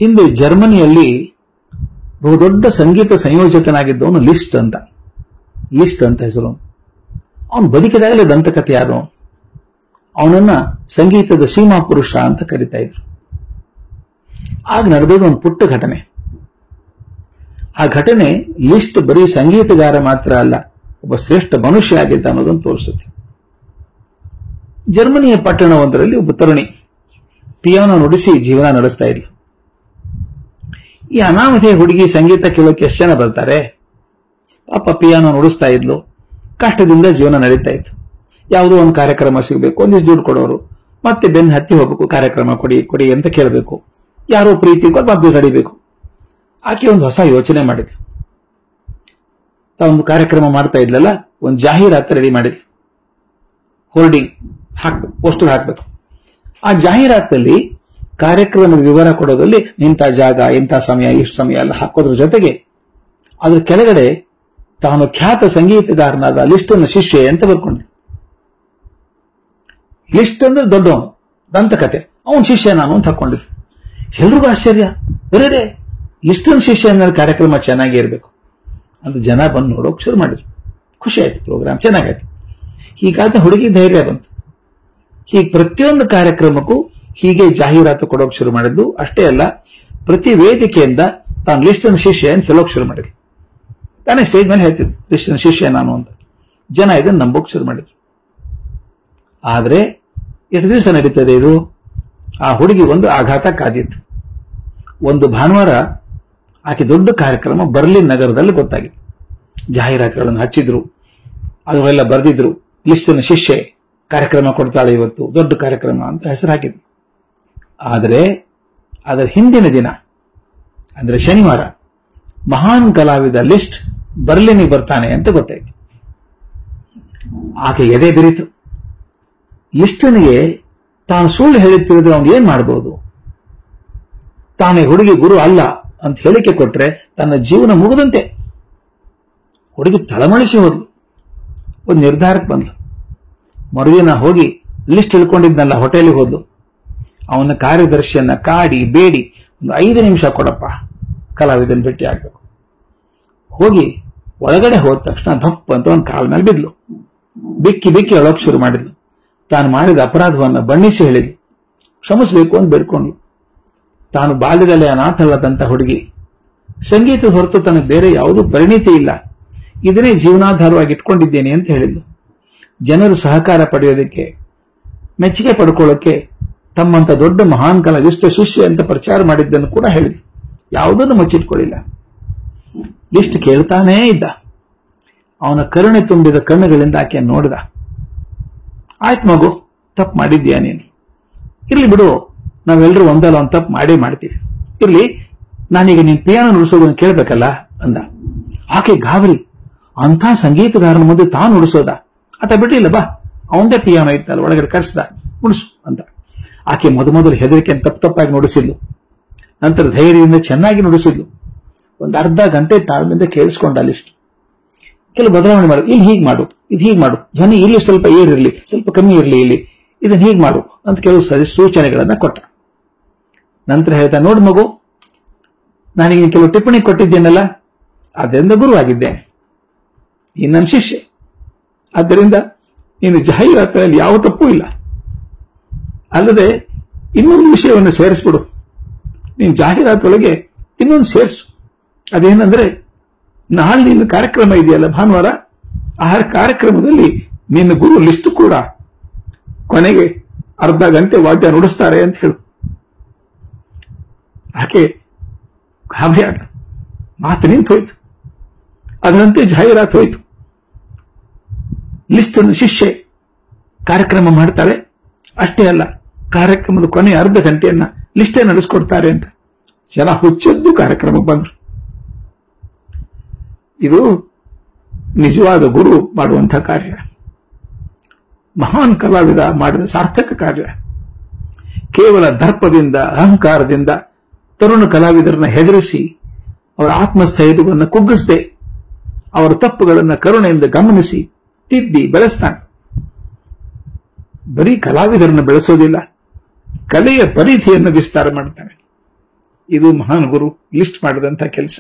ಹಿಂದೆ ಜರ್ಮನಿಯಲ್ಲಿ ಬಹುದೊಡ್ಡ ಸಂಗೀತ ಸಂಯೋಜಕನಾಗಿದ್ದವನು ಲಿಸ್ಟ್ ಅಂತ ಹೆಸರು. ಅವನು ಬದುಕಿದಾಗಲೇ ದಂತಕಥೆ ಯಾರು, ಅವನನ್ನ ಸಂಗೀತದ ಸೀಮಾ ಪುರುಷ ಅಂತ ಕರೀತಾ ಇದ್ರು. ಆಗ ನಡೆದದ್ದು ಒಂದು ಪುಟ್ಟ ಘಟನೆ. ಆ ಘಟನೆ ಲಿಸ್ಟ್ ಬರೀ ಸಂಗೀತಗಾರ ಮಾತ್ರ ಅಲ್ಲ, ಒಬ್ಬ ಶ್ರೇಷ್ಠ ಮನುಷ್ಯ ಆಗಿದ್ದ ಅನ್ನೋದನ್ನು ತೋರಿಸುತ್ತೆ. ಜರ್ಮನಿಯ ಪಟ್ಟಣವೊಂದರಲ್ಲಿ ಒಬ್ಬ ತರುಣಿ ಪಿಯಾನೋ ನುಡಿಸಿ ಜೀವನ ನಡೆಸ್ತಾ ಇದ್ಲು. ಈ ಅನಾಮಧೇಯ ಹುಡುಗಿ ಸಂಗೀತ ಕೇಳೋಕೆ ಎಷ್ಟು ಜನ ಬರ್ತಾರೆ. ಪಾಪ ಪಿಯಾನೋ ನುಡಿಸ್ತಾ ಇದ್ಲು, ಕಷ್ಟದಿಂದ ಜೀವನ ನಡೀತಾ ಇತ್ತು. ಯಾವುದೋ ಒಂದು ಕಾರ್ಯಕ್ರಮ ಸಿಗಬೇಕು, ಒಂದಿಷ್ಟು ದುಡ್ಡು ಕೊಡೋರು, ಮತ್ತೆ ಬೆನ್ನು ಹತ್ತಿ ಹೋಗ್ಬೇಕು, ಕಾರ್ಯಕ್ರಮ ಕೊಡಿ ಅಂತ ಕೇಳಬೇಕು, ಯಾರೋ ಪ್ರೀತಿ ಮತ್ತೆ ನಡಿಬೇಕು. ಆಕೆ ಒಂದು ಹೊಸ ಯೋಚನೆ ಮಾಡಿದ್ಲು. ತಾವೊಂದು ಕಾರ್ಯಕ್ರಮ ಮಾಡ್ತಾ ಇದ್ಲಲ್ಲ, ಒಂದು ಜಾಹೀರಾತು ರೆಡಿ ಮಾಡಿದ್ಲು. ಹೋರ್ಡಿಂಗ್ ಹಾಕ್ಬೇಕು, ಪೋಸ್ಟರ್ ಹಾಕ್ಬೇಕು. ಆ ಜಾಹೀರಾತಲ್ಲಿ ಕಾರ್ಯಕ್ರಮದ ವಿವರ ಕೊಡೋದ್ರಲ್ಲಿ ಇಂಥ ಜಾಗ, ಇಂಥ ಸಮಯ, ಇಷ್ಟು ಸಮಯ ಎಲ್ಲ ಹಾಕೋದ್ರ ಜೊತೆಗೆ ಅದ್ರ ಕೆಳಗಡೆ ತಾನು ಖ್ಯಾತ ಸಂಗೀತಗಾರನಾದ ಲಿಸ್ಟನ ಶಿಷ್ಯ ಅಂತ ಬರ್ಕೊಂಡೆ. ಲಿಸ್ಟ್ ಅಂದ್ರೆ ದೊಡ್ಡವನು, ದಂತಕತೆ, ಅವನ ಶಿಷ್ಯ ನಾನು ಅಂತ ಹಾಕೊಂಡಿದ್ರು. ಎಲ್ರಿಗೂ ಆಶ್ಚರ್ಯ, ಬೇರೆ ಲಿಸ್ಟನ ಶಿಷ್ಯ ಅಂದ್ರೆ ಕಾರ್ಯಕ್ರಮ ಚೆನ್ನಾಗಿ ಇರಬೇಕು ಅಂತ ಜನ ಬಂದು ನೋಡೋಕೆ ಶುರು ಮಾಡಿದ್ರು. ಖುಷಿ ಆಯ್ತು, ಪ್ರೋಗ್ರಾಮ್ ಚೆನ್ನಾಗಾಯ್ತು. ಹೀಗಾದ ಹುಡುಗಿ ಧೈರ್ಯ ಬಂತು. ಹೀಗೆ ಪ್ರತಿಯೊಂದು ಕಾರ್ಯಕ್ರಮಕ್ಕೂ ಹೀಗೆ ಜಾಹೀರಾತು ಕೊಡೋಕೆ ಶುರು ಮಾಡಿದ್ದು. ಅಷ್ಟೇ ಅಲ್ಲ, ಪ್ರತಿ ವೇದಿಕೆಯಿಂದ ತಾನು ಲಿಸ್ಟನ ಶಿಷ್ಯ ಅಂತ ಹೇಳೋಕೆ ಶುರು ಮಾಡಿದ್ರು. ತಾನೇ ಸ್ಟೇಜ್ ಮೇಲೆ ಹೇಳ್ತಿದ್ರು ಲಿಸ್ಟನ ಶಿಷ್ಯ ನಾನು ಅಂತ. ಜನ ಇದನ್ನು ನಂಬೋಕೆ ಶುರು ಮಾಡಿದ್ರು. ಆದ್ರೆ ಎಷ್ಟು ದಿವಸ ನಡೀತದೆ ಇದು? ಆ ಹುಡುಗಿ ಒಂದು ಆಘಾತ ಕಾದಿತ್ತು. ಒಂದು ಭಾನುವಾರ ಆಕೆ ದೊಡ್ಡ ಕಾರ್ಯಕ್ರಮ ಬರ್ಲಿನ್ ನಗರದಲ್ಲಿ ಗೊತ್ತಾಗಿತ್ತು. ಜಾಹೀರಾತುಗಳನ್ನು ಹಚ್ಚಿದ್ರು, ಅದನ್ನೆಲ್ಲ ಬರೆದಿದ್ರು. ಲಿಸ್ಟನ ಶಿಷ್ಯೆ ಕಾರ್ಯಕ್ರಮ ಕೊಡ್ತಾಳೆ ಇವತ್ತು, ದೊಡ್ಡ ಕಾರ್ಯಕ್ರಮ ಅಂತ ಹೆಸರು ಹಾಕಿದ್ರು. ಆದರೆ ಅದರ ಹಿಂದಿನ ದಿನ ಅಂದ್ರೆ ಶನಿವಾರ ಮಹಾನ್ ಕಲಾವಿದ ಲಿಸ್ಟ್ ಬರ್ಲಿನಿಗೆ ಬರ್ತಾನೆ ಅಂತ ಗೊತ್ತಾಯ್ತು. ಆಕೆ ಎದೆ ಬಿರಿತು. ಲಿಸ್ಟನಿಗೆ ತಾನು ಸುಳ್ಳು ಹೇಳುತ್ತಿರೋದು ಅವನು ಏನ್ ಮಾಡಬಹುದು? ತಾನೇ ಹುಡುಗಿ ಗುರು ಅಲ್ಲ ಅಂತ ಹೇಳಿಕೆ ಕೊಟ್ರೆ ತನ್ನ ಜೀವನ ಮುಗಿದಂತೆ. ಹುಡುಗಿ ತಳಮಳಿಸಿ ಹೋದ್ಲು. ಒಂದು ನಿರ್ಧಾರಕ್ಕೆ ಬಂದ್ಲು. ಮರುದಿನ ಹೋಗಿ ಲಿಸ್ಟ್ ಇಳ್ಕೊಂಡಿದ್ನಲ್ಲ ಹೋಟೆಲ್ಗೆ ಹೋದ್ಲು. ಅವನ ಕಾರ್ಯದರ್ಶಿಯನ್ನ ಕಾಡಿ ಬೇಡಿ, ಒಂದು 5 ನಿಮಿಷ ಕೊಡಪ್ಪ, ಕಲಾವಿದನ್ ಭೇಟಿ ಆಗ್ಬೇಕು. ಹೋಗಿ ಒಳಗಡೆ ಹೋದ ತಕ್ಷಣ ಧಪ್ ಅಂತ ಒಂದು ಕಾಲ ಮೇಲೆ ಬಿದ್ಲು. ಬಿಕ್ಕಿ ಅಳೋಕ್ ಶುರು ಮಾಡಿದ್ಲು. ತಾನು ಮಾಡಿದ ಅಪರಾಧವನ್ನ ಬಣ್ಣಿಸಿ ಹೇಳಿದ್ಲು. ಕ್ಷಮಿಸಬೇಕು ಅಂತ ಬೇಡ್ಕೊಂಡ್ಲು. ತಾನು ಬಾಲ್ಯದಲ್ಲಿ ಅನಾಥಳದಂತ ಹುಡುಗಿ, ಸಂಗೀತದ ಹೊರತು ತನಗೆ ಬೇರೆ ಯಾವುದೂ ಪರಿಣಿತಿ ಇಲ್ಲ, ಇದನ್ನೇ ಜೀವನಾಧಾರವಾಗಿ ಇಟ್ಕೊಂಡಿದ್ದೇನೆ ಅಂತ ಹೇಳಿದ್ಲು. ಜನರು ಸಹಕಾರ ಪಡೆಯೋದಕ್ಕೆ, ಮೆಚ್ಚುಗೆ ಪಡ್ಕೊಳ್ಳೋಕೆ ತಮ್ಮಂತ ದೊಡ್ಡ ಮಹಾನ್ ಕಲಾವಿದ ಶಿಷ್ಯ ಅಂತ ಪ್ರಚಾರ ಮಾಡಿದ್ದನ್ನು ಕೂಡ ಹೇಳಿದ್ಲು. ಯಾವುದನ್ನು ಮುಚ್ಚಿಟ್ಕೊಳ್ಳಿಲ್ಲ. ಲಿಸ್ಟ್ ಕೇಳ್ತಾನೇ ಇದ್ದ. ಅವನ ಕರುಣೆ ತುಂಬಿದ ಕಣ್ಣುಗಳಿಂದ ಆಕೆ ನೋಡಿದ. ಆಯ್ತು ಮಗು, ತಪ್ಪು ಮಾಡಿದ್ಯಾ ನೀನು, ಇರ್ಲಿ ಬಿಡು, ನಾವೆಲ್ಲರೂ ಒಂದಲ್ಲ ಒಂದು ತಪ್ಪು ಮಾಡೇ ಮಾಡ್ತೀವಿ, ಇರ್ಲಿ, ನಾನೀಗ ನೀನ್ ಪಿಯಾನೋ ನುಡಿಸೋದನ್ನು ಕೇಳ್ಬೇಕಲ್ಲ ಅಂದ. ಆಕೆ ಗಾಬರಿ. ಅಂಥ ಸಂಗೀತಗಾರನ ಮುಂದೆ ತಾನು ನುಡಿಸೋದ? ಆತ ಬಿಟ್ಟಿಲ್ಲ, ಬಾ, ಅವಂದೇ ಪಿಯಾನೋ ಇತ್ತಲ್ಲ, ಒಳಗಡೆ ಕರೆಸ್ದ, ನುಡಿಸು ಅಂತ. ಆಕೆ ಮೊದಲು ಹೆದರಿಕೆ ತಪ್ಪಾಗಿ ನುಡಿಸಿದ್ಲು. ನಂತರ ಧೈರ್ಯದಿಂದ ಚೆನ್ನಾಗಿ ನುಡಿಸಿದ್ಲು. ಒಂದು ಅರ್ಧ ಗಂಟೆ ತಾಳ್ಮೆಯಿಂದ ಕೇಳಿಸ್ಕೊಂಡ ಲಿಸ್ಟ್. ಕೆಲವು ಬದಲಾವಣೆ ಮಾಡು, ಇಲ್ಲಿ ಹೀಗೆ ಮಾಡು, ಇದು ಹೀಗೆ ಮಾಡು, ಧ್ವನಿ ಇಲ್ಲಿ ಸ್ವಲ್ಪ ಏರಿರಲಿ, ಸ್ವಲ್ಪ ಕಮ್ಮಿ ಇರಲಿ, ಇಲ್ಲಿ ಇದನ್ನ ಹೀಗೆ ಮಾಡು ಅಂತ ಕೆಲವು ಸೂಚನೆಗಳನ್ನ ಕೊಟ್ಟ. ನಂತರ ಹೇಳ್ತಾ, ನೋಡು ಮಗು, ನಾನೀಗ ಕೆಲವು ಟಿಪ್ಪಣಿ ಕೊಟ್ಟಿದ್ದೇನಲ್ಲ, ಅದರಿಂದ ಗುರುವಾಗಿದ್ದೇನೆ, ನೀನು ನನ್ನ ಶಿಷ್ಯ, ಆದ್ದರಿಂದ ನೀನು ಜಾಹೀರಾತಿನಲ್ಲಿ ಯಾವ ತಪ್ಪೂ ಇಲ್ಲ. ಅಲ್ಲದೆ ಇನ್ನೊಂದು ವಿಷಯವನ್ನು ಸೇರಿಸ್ಬಿಡು, ನೀನು ಜಾಹೀರಾತೊಳಗೆ ಇನ್ನೊಂದು ಸೇರಿಸು. ಅದೇನಂದ್ರೆ, ನಾಳೆ ನಿನ್ನ ಕಾರ್ಯಕ್ರಮ ಇದೆಯಲ್ಲ ಭಾನುವಾರ, ಆ ಕಾರ್ಯಕ್ರಮದಲ್ಲಿ ನಿನ್ನ ಗುರು ಲಿಸ್ಟ್ ಕೂಡ ಕೊನೆಗೆ ಅರ್ಧ ಗಂಟೆ ವಾದ್ಯ ನುಡಿಸ್ತಾರೆ ಅಂತ ಹೇಳು. ಆಕೆ ಗಾಬರಿ ಆಗ, ಮಾತು ನಿಂತು ಹೋಯ್ತು. ಅದರಂತೆ ಜಾಹೀರಾತು ಹೋಯ್ತು. ಲಿಸ್ಟ್ ಶಿಷ್ಯೆ ಕಾರ್ಯಕ್ರಮ ಮಾಡ್ತಾಳೆ. ಅಷ್ಟೇ ಅಲ್ಲ, ಕಾರ್ಯಕ್ರಮದ ಕೊನೆಯ ಅರ್ಧ ಗಂಟೆಯನ್ನ ಲಿಸ್ಟೇ ನಡೆಸ್ಕೊಡ್ತಾರೆ ಅಂತ ಜನ ಹುಚ್ಚದ್ದು ಕಾರ್ಯಕ್ರಮಕ್ಕೆ ಬಂದ್ರು. ಇದು ನಿಜವಾದ ಗುರು ಮಾಡುವಂತಹ ಕಾರ್ಯ, ಮಹಾನ್ ಕಲಾವಿದ ಮಾಡಿದ ಸಾರ್ಥಕ ಕಾರ್ಯ. ಕೇವಲ ದರ್ಪದಿಂದ, ಅಹಂಕಾರದಿಂದ ತರುಣ ಕಲಾವಿದರನ್ನ ಹೆದರಿಸಿ ಅವರ ಆತ್ಮಸ್ಥೈರ್ಯವನ್ನು ಕುಗ್ಗಿಸದೆ ಅವರ ತಪ್ಪುಗಳನ್ನು ಕರುಣೆಯಿಂದ ಗಮನಿಸಿ ತಿದ್ದಿ ಬೆಳೆಸ್ತಾನೆ. ಬರೀ ಕಲಾವಿದರನ್ನು ಬೆಳೆಸೋದಿಲ್ಲ, ಕಲೆಯ ಪರಿಧಿಯನ್ನು ವಿಸ್ತಾರ ಮಾಡ್ತಾನೆ. ಇದು ಮಹಾನ್ ಗುರು ಲಿಸ್ಟ್ ಮಾಡಿದಂಥ ಕೆಲಸ.